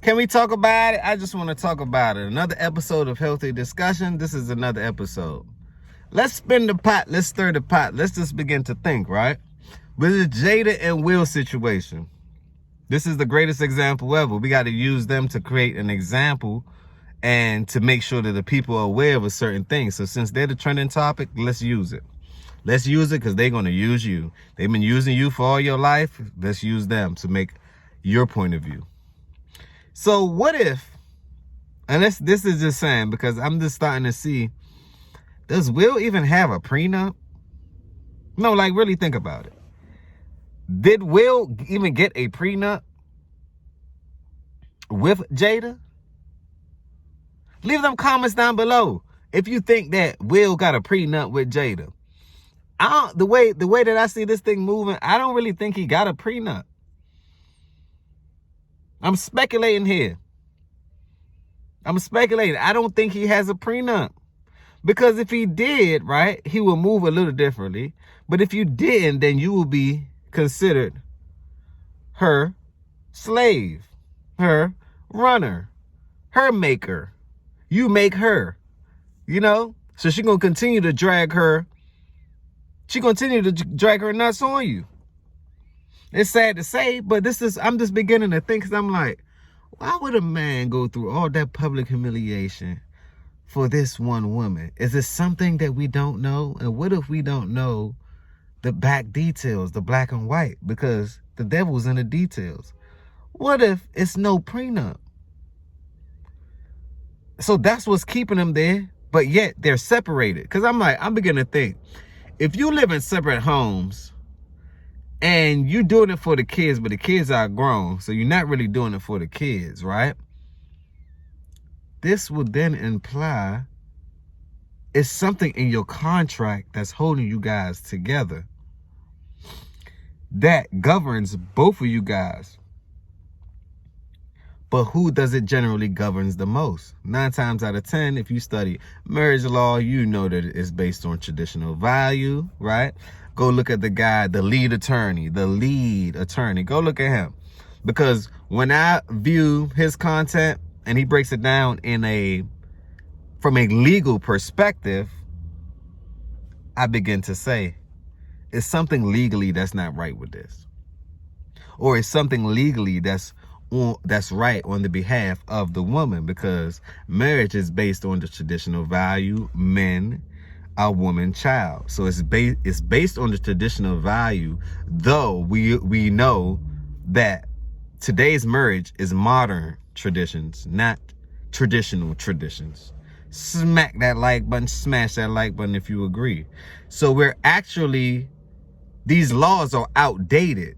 Can we talk about it? I just want to talk about it. Another episode of Healthy Discussion. This is another episode. Let's spin the pot. Let's stir the pot. Let's just begin to think, right? With the Jada and Will situation, this is the greatest example ever. We got to use them to create an example and to make sure that the people are aware of a certain thing. So since they're the trending topic, let's use it. Let's use it because they're going to use you. They've been using you for all your life. Let's use them to make your point of view. So what if, and this is just saying because I'm just starting to see, does Will even have a prenup? No, like really think about it. Did Will even get a prenup with Jada? Leave them comments down below if you think that Will got a prenup with Jada. The way that I see this thing moving, I don't really think he got a prenup. I'm speculating here. I don't think he has a prenup. Because if he did, right, he will move a little differently. But if you didn't, then you will be considered her slave, her runner, her maker. You make her, you know? So she's going to continue to drag her. She continue to drag her nuts on you. It's sad to say, but I'm just beginning to think, because I'm like, why would a man go through all that public humiliation for this one woman? Is it something that we don't know? And what if we don't know the back details, the black and white? Because the devil's in the details. What if it's no prenup? So that's what's keeping them there, but yet they're separated. Because I'm beginning to think, if you live in separate homes and you're doing it for the kids, but the kids are grown, so you're not really doing it for the kids, right? This would then imply it's something in your contract that's holding you guys together that governs both of you guys. But who does it generally governs the most? 9 times out of 10, if you study marriage law, you know that it's based on traditional value, right? Go look at the guy, the lead attorney. Go look at him. Because when I view his content and he breaks it down from a legal perspective, I begin to say, it's something legally that's not right with this. Or it's something legally that's right on the behalf of the woman, because marriage is based on the traditional value, men, a woman, child. So it's based on the traditional value, though we know that today's marriage is modern traditions, not traditional traditions. Smack that like button, smash that like button if you agree. So these laws are outdated.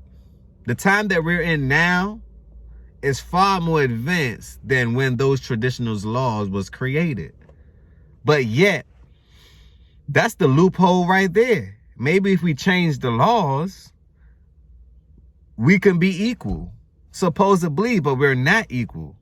The time that we're in now is far more advanced than when those traditional laws was created. But yet, that's the loophole right there. Maybe if we change the laws, we can be equal, supposedly, but we're not equal.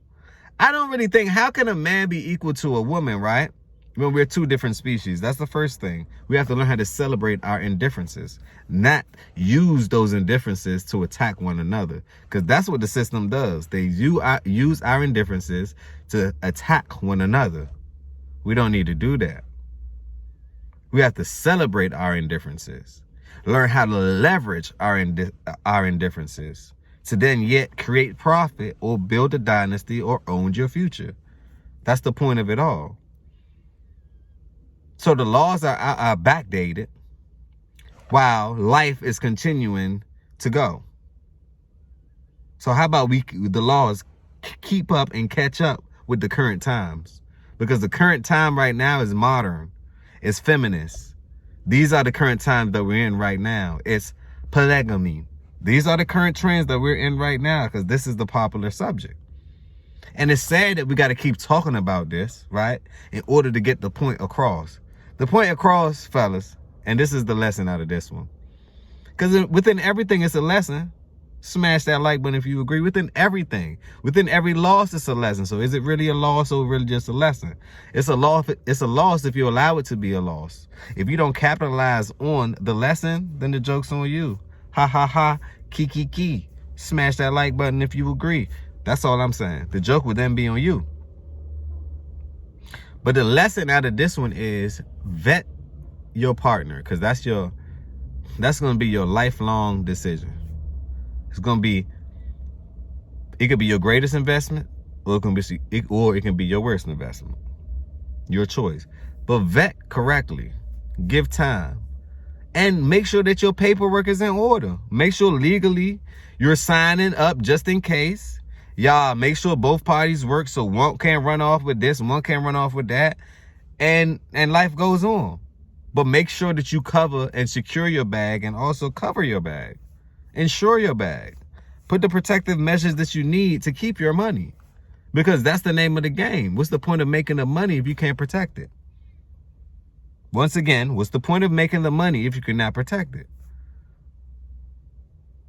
I don't really think, how can a man be equal to a woman, right? When we're two different species. That's the first thing. We have to learn how to celebrate our indifferences, not use those indifferences to attack one another. Because that's what the system does. They use our indifferences to attack one another. We don't need to do that. We have to celebrate our indifferences. Learn how to leverage our indifferences to then yet create profit or build a dynasty or own your future. That's the point of it all. So the laws are backdated while life is continuing to go. So how about the laws keep up and catch up with the current times? Because the current time right now is modern. It's feminist. These are the current times that we're in right now. It's polygamy. These are the current trends that we're in right now, because this is the popular subject. And it's sad that we got to keep talking about this, right, in order to get the point across. The point across, fellas, and this is the lesson out of this one. Because within everything, it's a lesson. Smash that like button if you agree. Within everything, within every loss, it's a lesson. So is it really a loss or really just a lesson? It's a loss. It's a loss if you allow it to be a loss. If you don't capitalize on the lesson, then the joke's on you. Ha ha ha. Kiki. Smash that like button if you agree. That's all I'm saying. The joke would then be on you. But the lesson out of this one is vet your partner, because that's going to be your lifelong decision. It's going to be, it could be your greatest investment, or it can be your worst investment. Your choice. But vet correctly. Give time. And make sure that your paperwork is in order. Make sure legally you're signing up just in case. Y'all make sure both parties work so one can't run off with this, one can't run off with that. And life goes on. But make sure that you cover and secure your bag, and also cover your bag. Insure your bag. Put the protective measures that you need to keep your money. Because that's the name of the game. What's the point of making the money if you can't protect it? Once again, what's the point of making the money if you cannot protect it?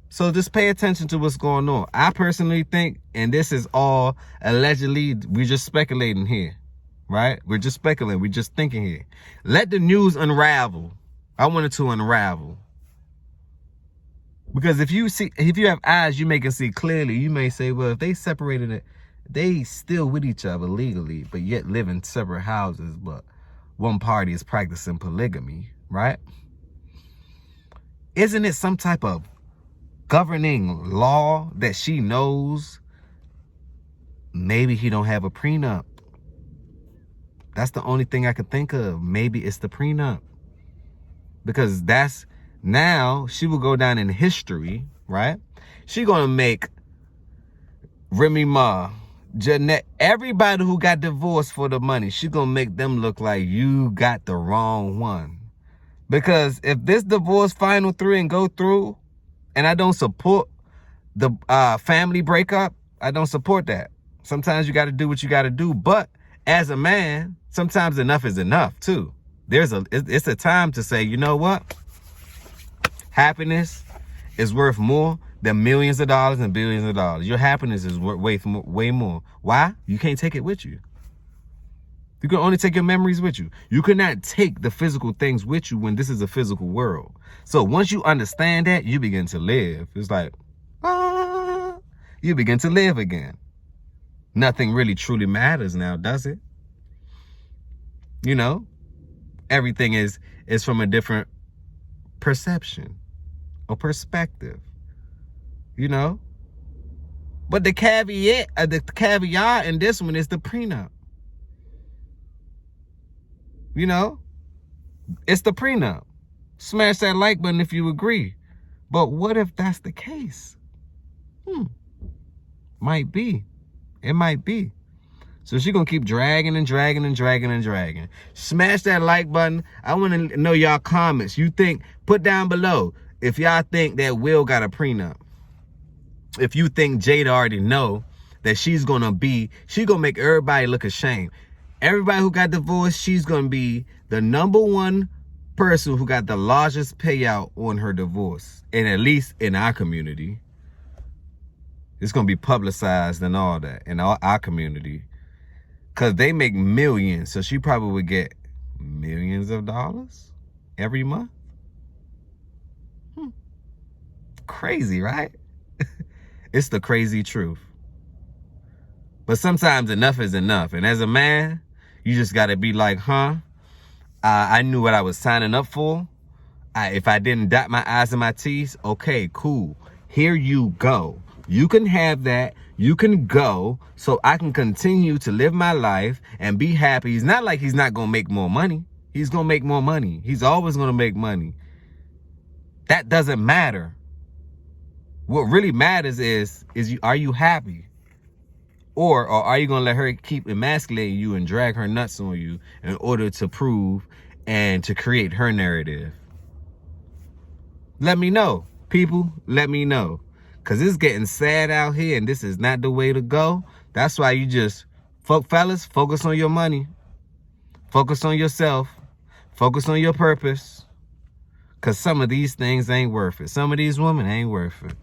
So just pay attention to what's going on. I personally think, and this is all allegedly, we're just speculating here, right? We're just speculating. We're just thinking here. Let the news unravel. I want it to unravel. Because if you have eyes, you can see clearly. You may say, well, if they separated it, they still with each other legally, but yet live in separate houses, but one party is practicing polygamy, right? Isn't it some type of governing law that she knows maybe he don't have a prenup? That's the only thing I could think of. Maybe it's the prenup. Because now she will go down in history, right? She gonna make Remy Ma, Jeanette, everybody who got divorced for the money, she gonna make them look like you got the wrong one. Because if this divorce final through and go through, and I don't support the family breakup, I don't support that. Sometimes you got to do what you got to do. But as a man, sometimes enough is enough too. It's a time to say, you know what? Happiness is worth more than millions of dollars and billions of dollars. Your happiness is worth way more. Why? You can't take it with you. You can only take your memories with you. You cannot take the physical things with you when this is a physical world. So once you understand that, you begin to live. It's like, you begin to live again. Nothing really truly matters now, does it? You know, everything is from a different perception or perspective. You know? But the caveat in this one is the prenup. You know? It's the prenup. Smash that like button if you agree. But what if that's the case? Might be. It might be. So she's going to keep dragging and dragging and dragging and dragging. Smash that like button. I want to know y'all comments. You think, put down below if y'all think that Will got a prenup. If you think Jada already know that she's going to make everybody look ashamed. Everybody who got divorced, she's going to be the number one person who got the largest payout on her divorce. And at least in our community. It's going to be publicized and all that in our community. Because they make millions. So she probably would get millions of dollars every month. Crazy, right? It's the crazy truth. But sometimes enough is enough. And as a man, you just got to be like, I knew what I was signing up for. If I didn't dot my I's and my T's, okay, cool. Here you go. You can have that. You can go so I can continue to live my life and be happy. It's not like he's not going to make more money. He's going to make more money. He's always going to make money. That doesn't matter. What really matters is are you happy? Or are you going to let her keep emasculating you and drag her nuts on you in order to prove and to create her narrative? Let me know. People, let me know. Because it's getting sad out here and this is not the way to go. That's why you just, fellas, focus on your money. Focus on yourself. Focus on your purpose. Because some of these things ain't worth it. Some of these women ain't worth it.